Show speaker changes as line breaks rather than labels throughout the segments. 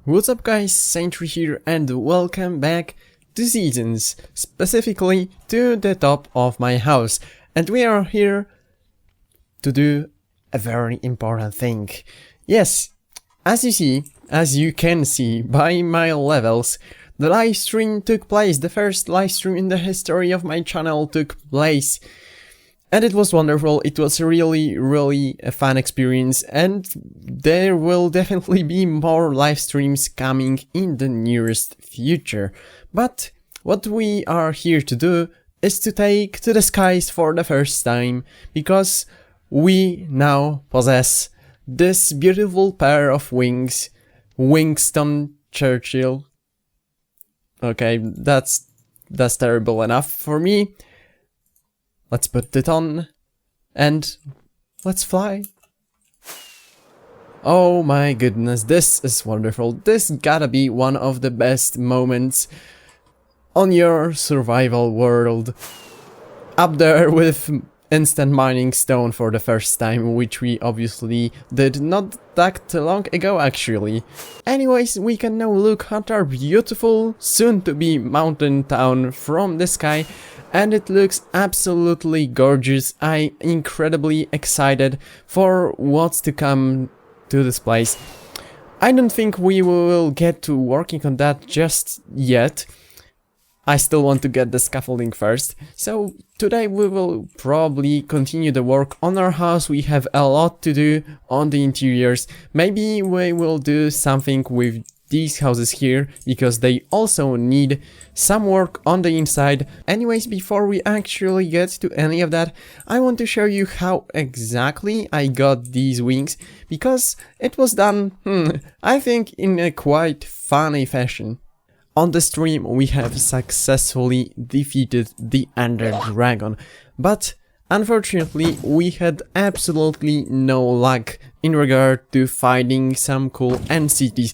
What's up guys, SaneTree here and welcome back to Seasons, specifically to the top of my house. And we are here to do a very important thing. Yes, as you can see by my levels, the live stream took place, the first live stream in the history of my channel took place. And it was wonderful, it was really a fun experience, and there will definitely be more live streams coming in the nearest future. But what we are here to do is to take to the skies for the first time, because we now possess this beautiful pair of wings, Winston Churchill. Okay, that's terrible enough for me. Let's put it on, and let's fly. Oh my goodness, this is wonderful. This gotta be one of the best moments on your survival world. Up there with instant mining stone for the first time, which we obviously did not that long ago actually. Anyways, we can now look at our beautiful, soon-to-be mountain town from the sky. And it looks absolutely gorgeous. I'm incredibly excited for what's to come to this place. I don't think we will get to working on that just yet. I still want to get the scaffolding first. So today we will probably continue the work on our house. We have a lot to do on the interiors. Maybe we will do something with these houses here, because they also need some work on the inside. Anyways, before we actually get to any of that, I want to show you how exactly I got these wings, because it was done, I think, in a quite funny fashion. On the stream we have successfully defeated the Ender Dragon, but unfortunately we had absolutely no luck in regard to finding some cool end cities.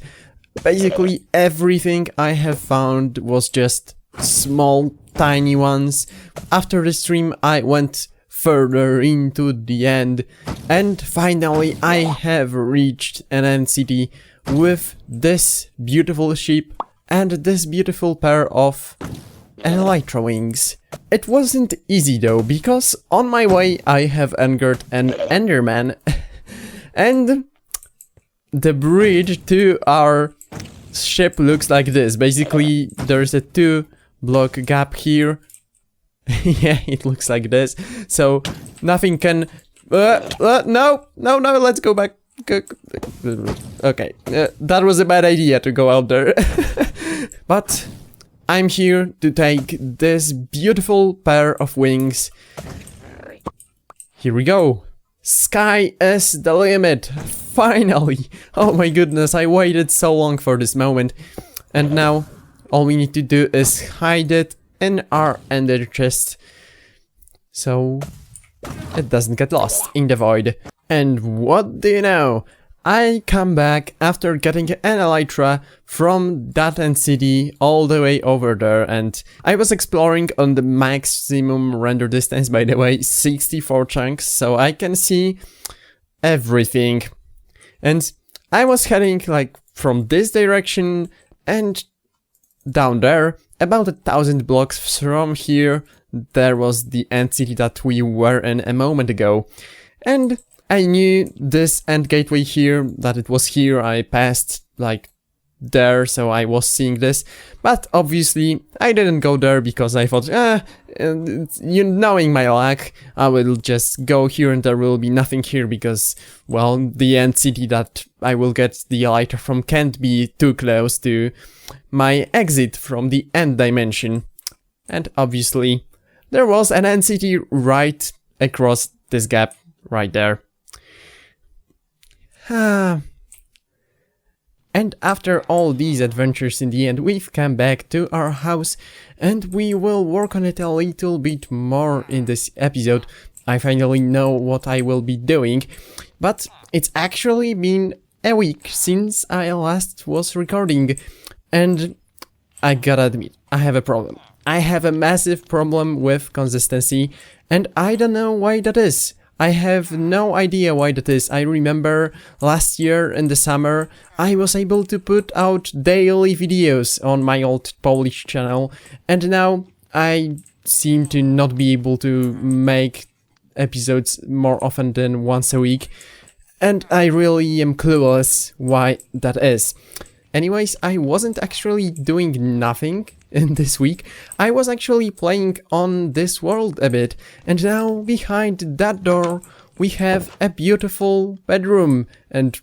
Basically everything I have found was just small, tiny ones. After the stream I went further into the end, and finally I have reached an end city with this beautiful ship and this beautiful pair of elytra wings. It wasn't easy though, because on my way I have angered an enderman and the bridge to our ship looks like this. Basically there's a 2-block gap here. Yeah, it looks like this, so nothing can no, let's go back. Okay, that was a bad idea to go out there. But I'm here to take this beautiful pair of wings. Here we go. Sky is the limit. Finally! Oh my goodness, I waited so long for this moment. And now, all we need to do is hide it in our ender chest, so it doesn't get lost in the void. And what do you know? I come back after getting an elytra from that end city all the way over there, and I was exploring on the maximum render distance, by the way, 64 chunks, so I can see everything. And I was heading like from this direction and down there, about 1,000 blocks from here, there was the end city that we were in a moment ago. And I knew this end gateway here, that it was here. I passed like there, so I was seeing this, but obviously I didn't go there because I thought, you knowing my luck, I will just go here and there will be nothing here, because, well, the end city that I will get the elytra from can't be too close to my exit from the end dimension. And obviously there was an end city right across this gap right there. And after all these adventures, in the end we've come back to our house, and we will work on it a little bit more in this episode. I finally know what I will be doing, but it's actually been a week since I last was recording, and I gotta admit, I have a problem. I have a massive problem with consistency, and I don't know why that is. I have no idea why that is. I remember last year in the summer, I was able to put out daily videos on my old Polish channel, and now I seem to not be able to make episodes more often than once a week, and I really am clueless why that is. Anyways, I wasn't actually doing nothing in this week. I was actually playing on this world a bit, and now behind that door we have a beautiful bedroom, and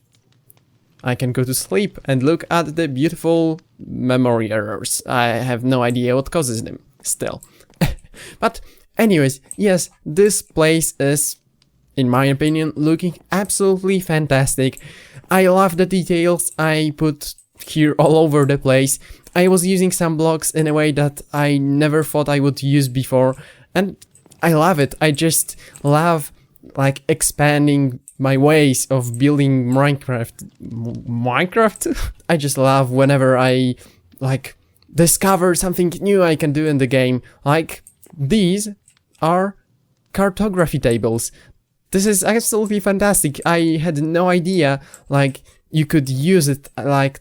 I can go to sleep and look at the beautiful memory errors. I have no idea what causes them still. But anyways, yes, this place is, in my opinion, looking absolutely fantastic. I love the details I put here all over the place. I was using some blocks in a way that I never thought I would use before, and I love it. I just love like expanding my ways of building Minecraft? I just love whenever I like discover something new I can do in the game. Like these are cartography tables. This is absolutely fantastic. I had no idea like you could use it like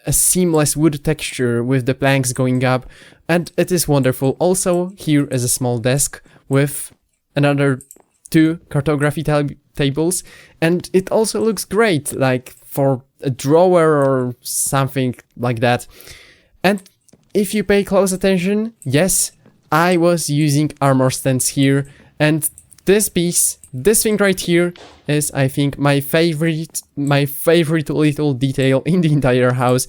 a seamless wood texture with the planks going up, and it is wonderful. Also, here is a small desk with another 2 cartography tables, and it also looks great, like for a drawer or something like that. And if you pay close attention, yes, I was using armor stands here, and this thing right here is, I think, my favorite little detail in the entire house.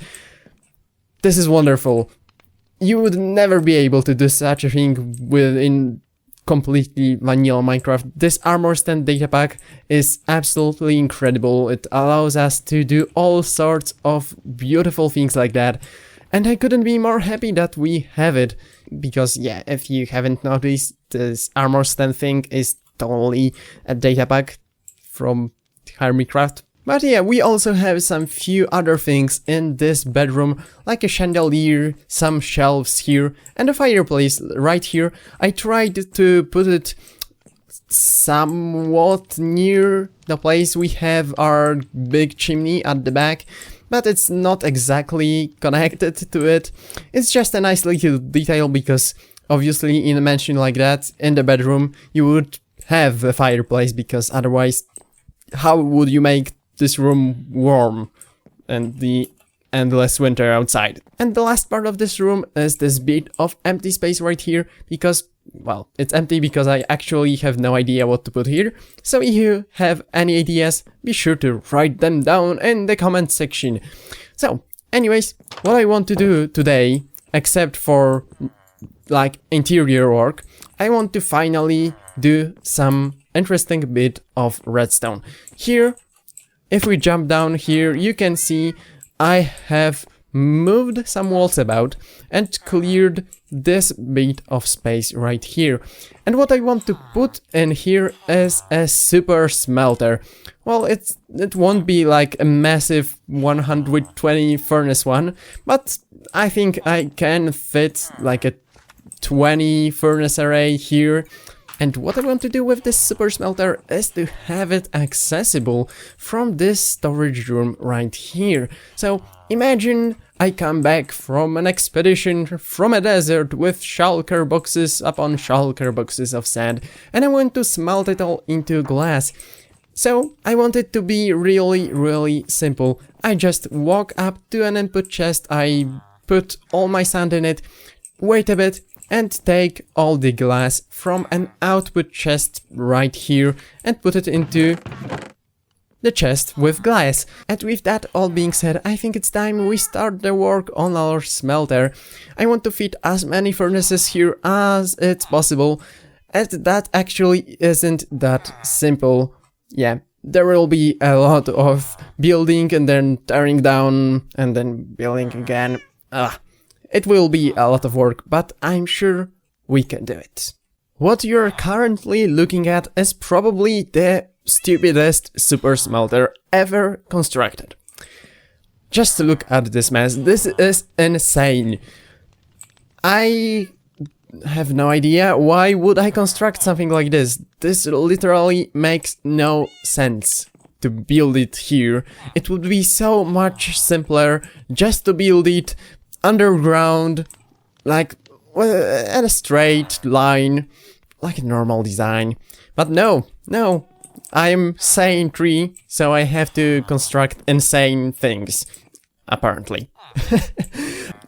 This is wonderful. You would never be able to do such a thing within completely vanilla Minecraft. This armor stand data pack is absolutely incredible. It allows us to do all sorts of beautiful things like that. And I couldn't be more happy that we have it. Because yeah, if you haven't noticed, this armor stand thing is totally a data pack from Hermitcraft. But yeah, we also have some few other things in this bedroom, like a chandelier, some shelves here, and a fireplace right here. I tried to put it somewhat near the place we have our big chimney at the back, but it's not exactly connected to it. It's just a nice little detail, because obviously in a mansion like that, in the bedroom, you would have a fireplace, because otherwise how would you make this room warm and the endless winter outside? And the last part of this room is this bit of empty space right here, because, well, it's empty because I actually have no idea what to put here. So if you have any ideas, be sure to write them down in the comment section. So anyways, what I want to do today, except for like interior work, I want to finally do some interesting bit of redstone. Here, if we jump down here, you can see I have moved some walls about and cleared this bit of space right here. And what I want to put in here is a super smelter. Well, it won't be like a massive 120 furnace one, but I think I can fit like a 20 furnace array here. And what I want to do with this super smelter is to have it accessible from this storage room right here. So imagine I come back from an expedition from a desert with shulker boxes upon shulker boxes of sand, and I want to smelt it all into glass. So I want it to be really simple. I just walk up to an input chest, I put all my sand in it, wait a bit, and take all the glass from an output chest right here and put it into the chest with glass. And with that all being said, I think it's time we start the work on our smelter. I want to fit as many furnaces here as it's possible, and that actually isn't that simple. Yeah, there will be a lot of building and then tearing down and then building again. It will be a lot of work, but I'm sure we can do it. What you're currently looking at is probably the stupidest super smelter ever constructed. Just look at this mess. This is insane. I have no idea why would I construct something like this. This literally makes no sense to build it here. It would be so much simpler just to build it underground, like at a straight line, like a normal design. But no, I'm SaneTree, so I have to construct insane things, apparently.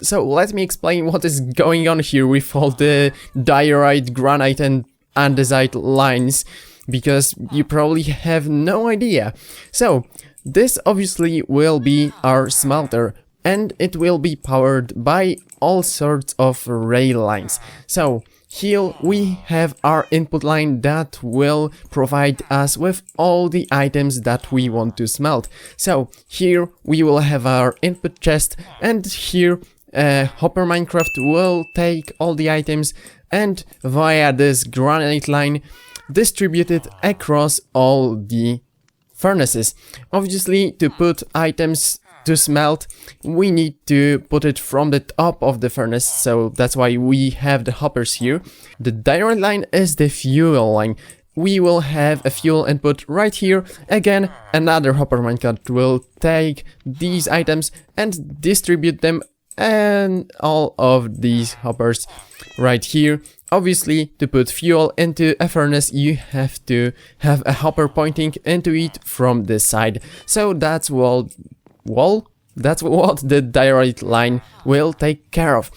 So let me explain what is going on here with all the diorite, granite and andesite lines, because you probably have no idea. So this obviously will be our smelter, and it will be powered by all sorts of rail lines. So here we have our input line that will provide us with all the items that we want to smelt. So here we will have our input chest, and here Hopper Minecraft will take all the items and via this granite line distribute it across all the furnaces. Obviously, to put items to smelt, we need to put it from the top of the furnace, so that's why we have the hoppers here. The direct line is the fuel line. We will have a fuel input right here. Again, another hopper minecart will take these items and distribute them and all of these hoppers right here. Obviously, to put fuel into a furnace, you have to have a hopper pointing into it from this side. So that's that's what the diorite line will take care of.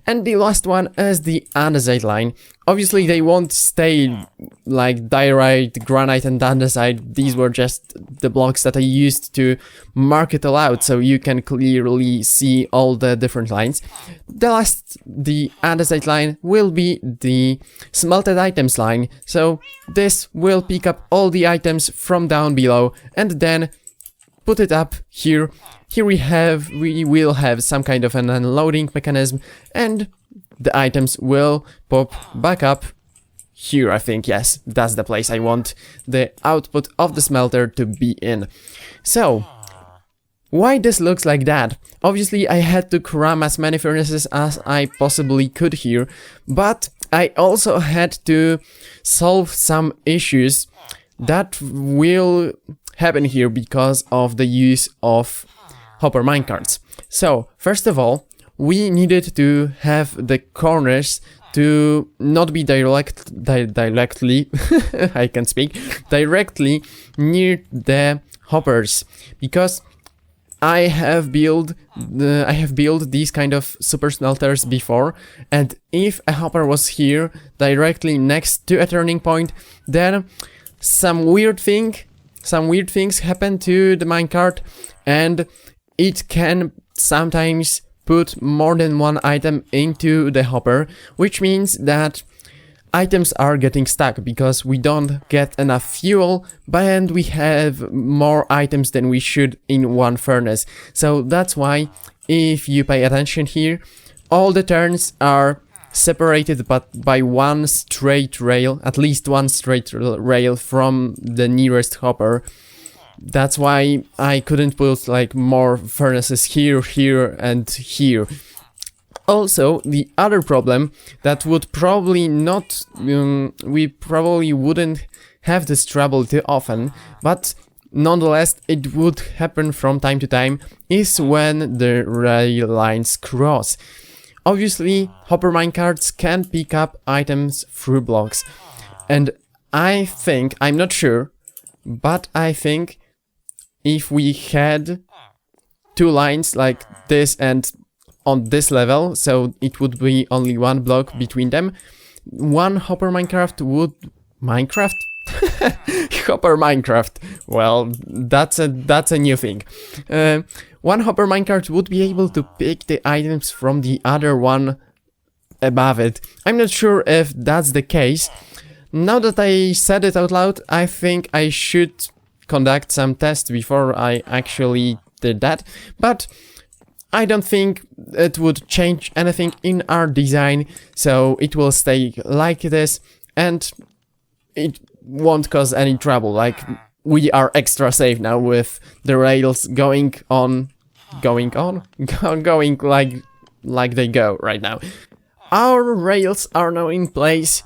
And the last one is the andesite line. Obviously, they won't stay like diorite, granite and andesite. These were just the blocks that I used to mark it all out, so you can clearly see all the different lines. The andesite line will be the smelted items line. So this will pick up all the items from down below and then put it up here. Here we will have some kind of an unloading mechanism, and the items will pop back up here, I think. Yes, that's the place I want the output of the smelter to be in. So, why this looks like that? Obviously, I had to cram as many furnaces as I possibly could here, but I also had to solve some issues that will happen here because of the use of hopper minecarts. So, first of all, we needed to have the corners to not be directly I can speak directly near the hoppers, because I have built these kind of super smelters before, and if a hopper was here directly next to a turning point, then some weird things happen to the minecart, and it can sometimes put more than one item into the hopper, which means that items are getting stuck because we don't get enough fuel, and we have more items than we should in one furnace. So that's why, if you pay attention here, all the turns are separated but by one straight rail, at least one straight rail from the nearest hopper. That's why I couldn't put like more furnaces here, here and here. Also, the other problem that would probably not, we probably wouldn't have this trouble too often, but nonetheless it would happen from time to time, is when the rail lines cross. Obviously, hopper minecarts can pick up items through blocks, and I think, I'm not sure, but I think if we had two lines like this and on this level, so it would be only one block between them, one hopper Minecraft would... Minecraft? Hopper Minecraft. Well, that's a new thing. One hopper minecart would be able to pick the items from the other one above it. I'm not sure if that's the case. Now that I said it out loud, I think I should conduct some tests before I actually did that, but I don't think it would change anything in our design, so it will stay like this and it won't cause any trouble. Like, we are extra safe now with the rails going like they go right now. Our rails are now in place,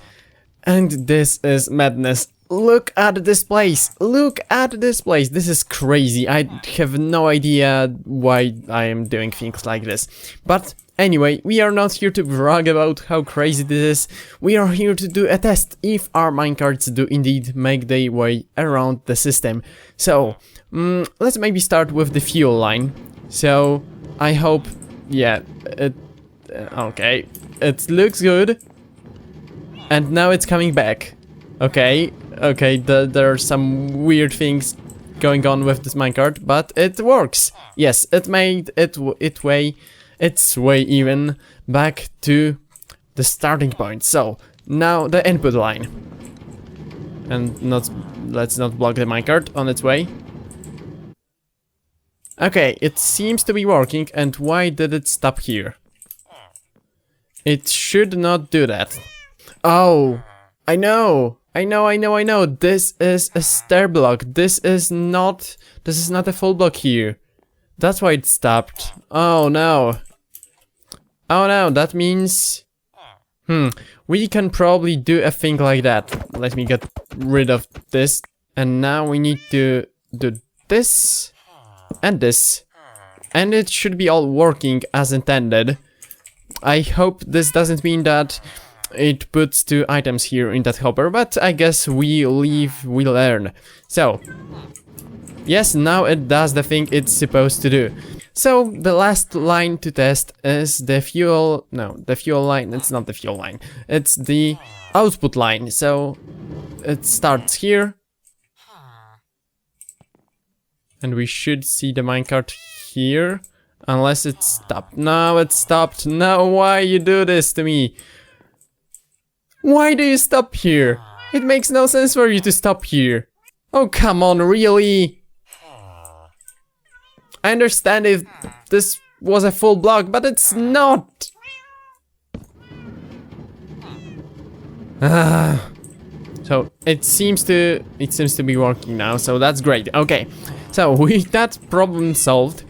and this is madness. Look at this place, look at this place, this is crazy. I have no idea why I am doing things like this. But anyway, we are not here to brag about how crazy this is. We are here to do a test if our minecarts do indeed make their way around the system. So, let's maybe start with the fuel line. So, I hope, yeah, okay, it looks good. And now it's coming back. Okay, there are some weird things going on with this minecart, but it works. Yes, it made its way even back to the starting point. So, now the input line. And let's not block the minecart on its way. Okay, it seems to be working, and why did it stop here? It should not do that. Oh, I know. This is a stair block. This is not a full block here. That's why it stopped. Oh no. Oh no, that means... we can probably do a thing like that. Let me get rid of this. And now we need to do this and this. And it should be all working as intended. I hope this doesn't mean that it puts 2 items here in that hopper, but I guess we learn. So, yes, now it does the thing it's supposed to do. So, the last line to test is the fuel... No, the fuel line, it's not the fuel line. It's the output line. So, it starts here. And we should see the minecart here. Unless it stopped. No, it stopped. No, why you do this to me? Why do you stop here? It makes no sense for you to stop here. Oh, come on, really? I understand if this was a full block, but it's not. So it seems to be working now, so that's great. Okay, so with that problem solved,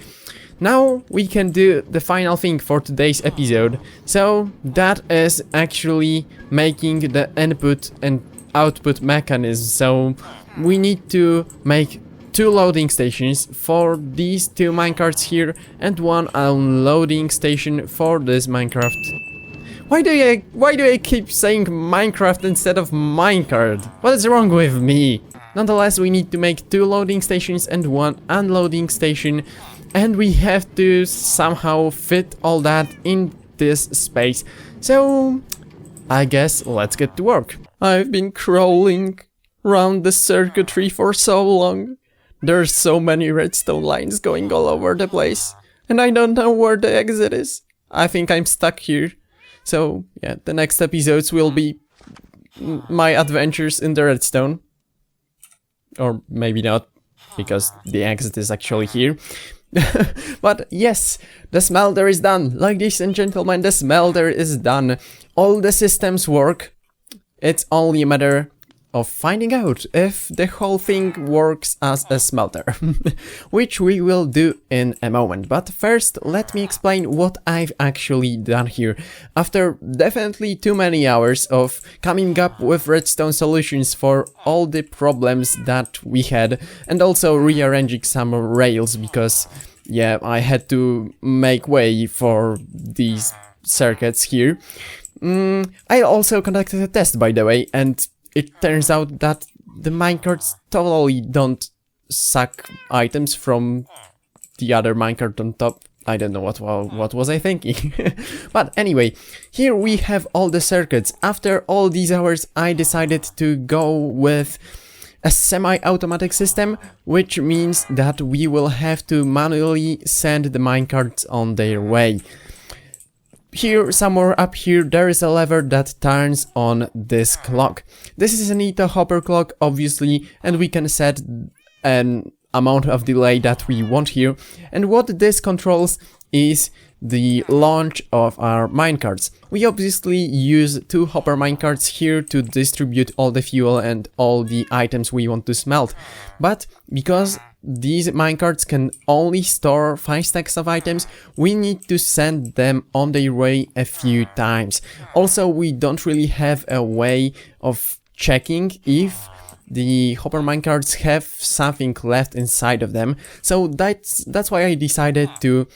now we can do the final thing for today's episode. So that is actually making the input and output mechanism. So we need to make 2 loading stations for these 2 minecarts here and 1 unloading station for this Minecraft. Why do I keep saying Minecraft instead of minecart? What is wrong with me? Nonetheless, we need to make 2 loading stations and 1 unloading station. And we have to somehow fit all that in this space. So, I guess let's get to work. I've been crawling around the circuitry for so long. There's so many redstone lines going all over the place. And I don't know where the exit is. I think I'm stuck here. So, yeah, the next episodes will be my adventures in the redstone. Or maybe not, because the exit is actually here. But yes, the smelter is done. Ladies and gentlemen, the smelter is done. All the systems work. It's only a matter of finding out if the whole thing works as a smelter. Which we will do in a moment. But first, let me explain what I've actually done here. After definitely too many hours of coming up with redstone solutions for all the problems that we had, and also rearranging some rails because, yeah, I had to make way for these circuits here. I also conducted a test, by the way, and it turns out that the minecarts totally don't suck items from the other minecart on top. I don't know what was I thinking. But anyway, here we have all the circuits. After all these hours, I decided to go with a semi-automatic system, which means that we will have to manually send the minecarts on their way. Here, somewhere up here, there is a lever that turns on this clock. This is an Ito hopper clock, obviously, and we can set an amount of delay that we want here. And what this controls is the launch of our minecarts. We obviously use 2 hopper minecarts here to distribute all the fuel and all the items we want to smelt. But because these minecarts can only store 5 stacks of items, we need to send them on their way a few times. Also, we don't really have a way of checking if the hopper minecarts have something left inside of them, so that's why I decided to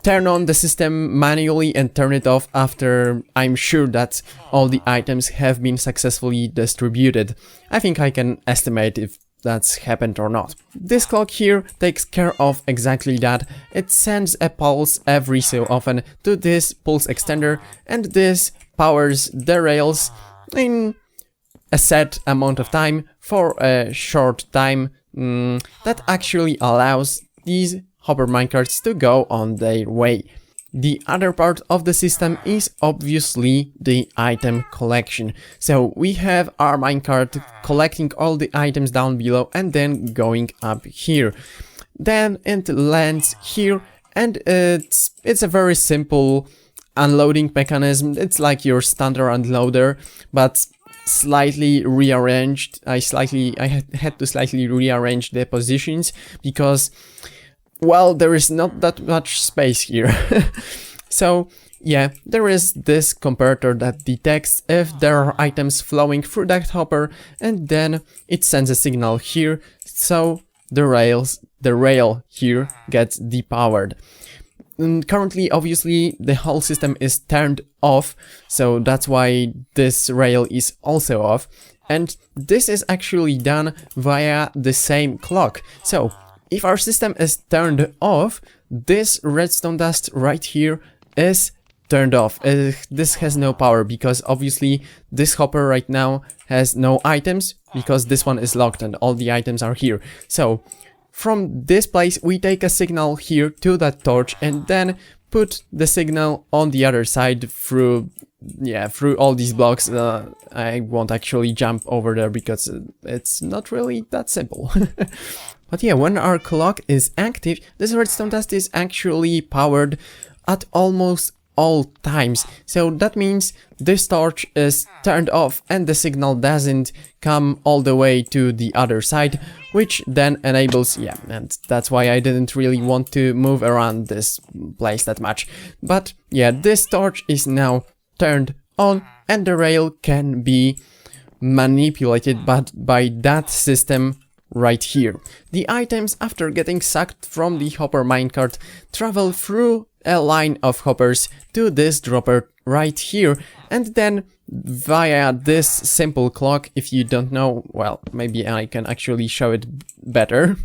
turn on the system manually and turn it off after I'm sure that all the items have been successfully distributed. I think I can estimate if that's happened or not. This clock here takes care of exactly that. It sends a pulse every so often to this pulse extender, and this powers the rails in a set amount of time for a short time that actually allows these hopper minecarts to go on their way. The other part of the system is obviously the item collection. So we have our minecart collecting all the items down below and then going up here. Then it lands here, and it's a very simple unloading mechanism. It's like your standard unloader, but slightly rearranged. I had to slightly rearrange the positions because, well, there is not that much space here. So yeah, there is this comparator that detects if there are items flowing through that hopper, and then it sends a signal here, so the rail here gets depowered. And currently, obviously, the whole system is turned off, so that's why this rail is also off. And this is actually done via the same clock. So if our system is turned off, this redstone dust right here is turned off. This has no power because obviously this hopper right now has no items because this one is locked and all the items are here. So from this place we take a signal here to that torch and then put the signal on the other side through all these blocks. I won't actually jump over there because it's not really that simple. But yeah, when our clock is active, this redstone dust is actually powered at almost all times. So that means this torch is turned off and the signal doesn't come all the way to the other side, which then enables, yeah, and that's why I didn't really want to move around this place that much. But yeah, this torch is now turned on and the rail can be manipulated by that system right here. The items, after getting sucked from the hopper minecart, travel through a line of hoppers to this dropper right here, and then via this simple clock, if you don't know, well, maybe I can actually show it better.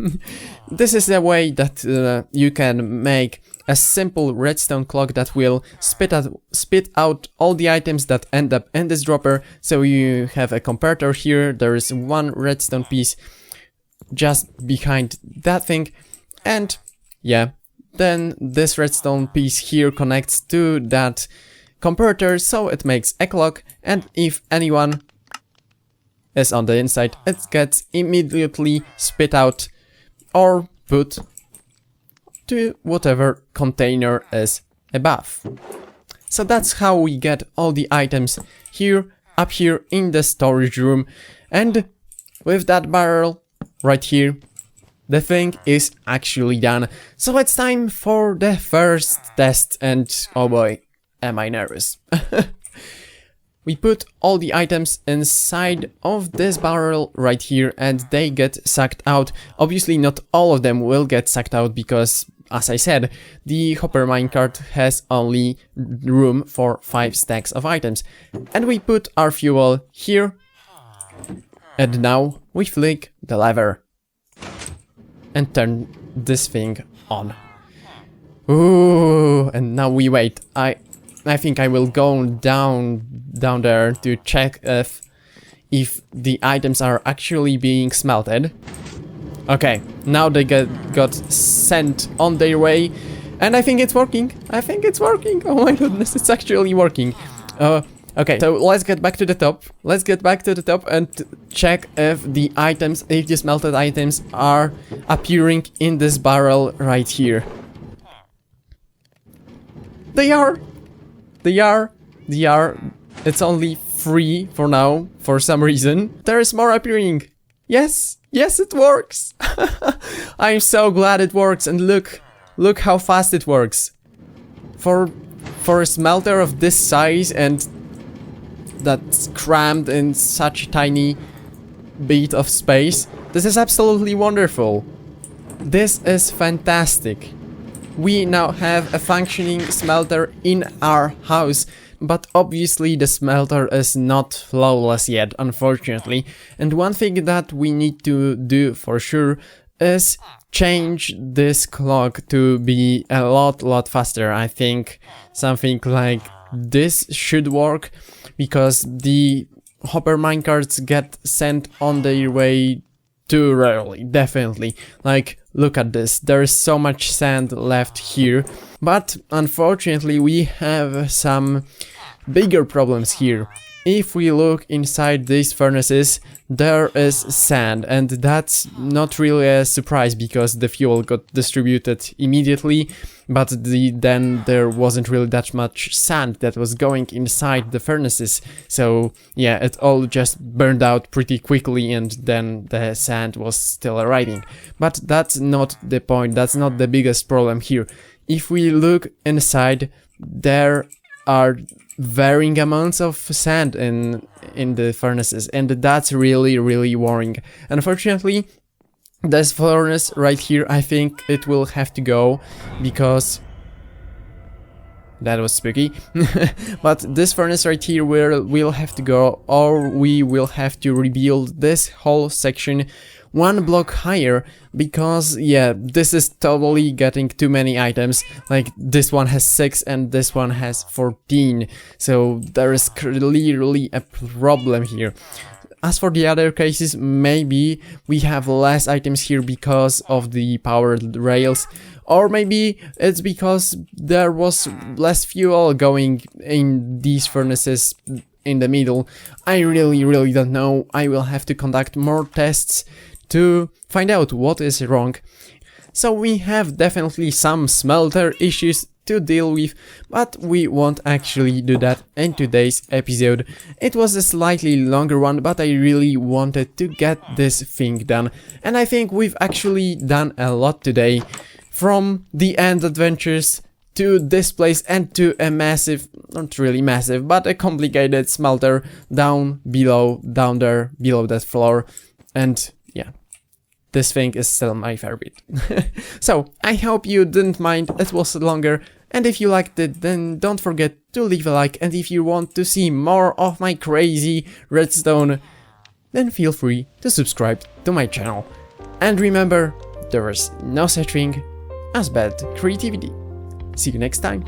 This is a way that you can make a simple redstone clock that will spit out all the items that end up in this dropper. So you have a comparator here, there is one redstone piece just behind that thing, and yeah, then this redstone piece here connects to that comparator, so it makes a clock, and if anyone is on the inside, it gets immediately spit out or put to whatever container is above. So that's how we get all the items here, up here in the storage room, and with that barrel right here, the thing is actually done. So it's time for the first test, and oh boy, am I nervous. We put all the items inside of this barrel right here and they get sucked out. Obviously not all of them will get sucked out because, as I said, the hopper minecart has only room for 5 stacks of items. And we put our fuel here, and now we flick the lever and turn this thing on. Ooh, and now we wait. I think I will go down there to check if the items are actually being smelted. Okay, now they got sent on their way, and I think it's working. I think it's working. Oh my goodness, it's actually working. Okay, so let's get back to the top. Let's get back to the top and check if the items, if the smelted items are appearing in this barrel right here. They are. It's only 3 for now, for some reason. There is more appearing. Yes, it works. I'm so glad it works, and look how fast it works. For a smelter of this size and that's crammed in such a tiny bit of space, this is absolutely wonderful. This is fantastic. We now have a functioning smelter in our house, but obviously the smelter is not flawless yet, unfortunately. And one thing that we need to do for sure is change this clock to be a lot faster. I think something like this should work, because the hopper minecarts get sent on their way too rarely, definitely. Like, look at this, there is so much sand left here, but unfortunately we have some bigger problems here. If we look inside these furnaces, there is sand, and that's not really a surprise because the fuel got distributed immediately, but then there wasn't really that much sand that was going inside the furnaces, so yeah, it all just burned out pretty quickly, and then the sand was still arriving. But that's not the point, that's not the biggest problem here. If we look inside, there are varying amounts of sand in the furnaces, and that's really worrying. Unfortunately, this furnace right here, I think it will have to go, because that was spooky. But this furnace right here will have to go, or we will have to rebuild this whole section 1 block higher, because yeah, this is totally getting too many items. Like, this one has 6 and this one has 14, so there is clearly a problem here. As for the other cases, maybe we have less items here because of the powered rails, or maybe it's because there was less fuel going in these furnaces in the middle. I really don't know. I will have to conduct more tests to find out what is wrong. So we have definitely some smelter issues to deal with, but we won't actually do that in today's episode. It was a slightly longer one, but I really wanted to get this thing done, and I think we've actually done a lot today, from the end adventures to this place and to a massive, not really massive, but a complicated smelter down there below that floor. And yeah, this thing is still my favorite. So I hope you didn't mind, it was longer, and if you liked it, then don't forget to leave a like, and if you want to see more of my crazy redstone, then feel free to subscribe to my channel. And remember, there is no such thing as bad creativity. See you next time.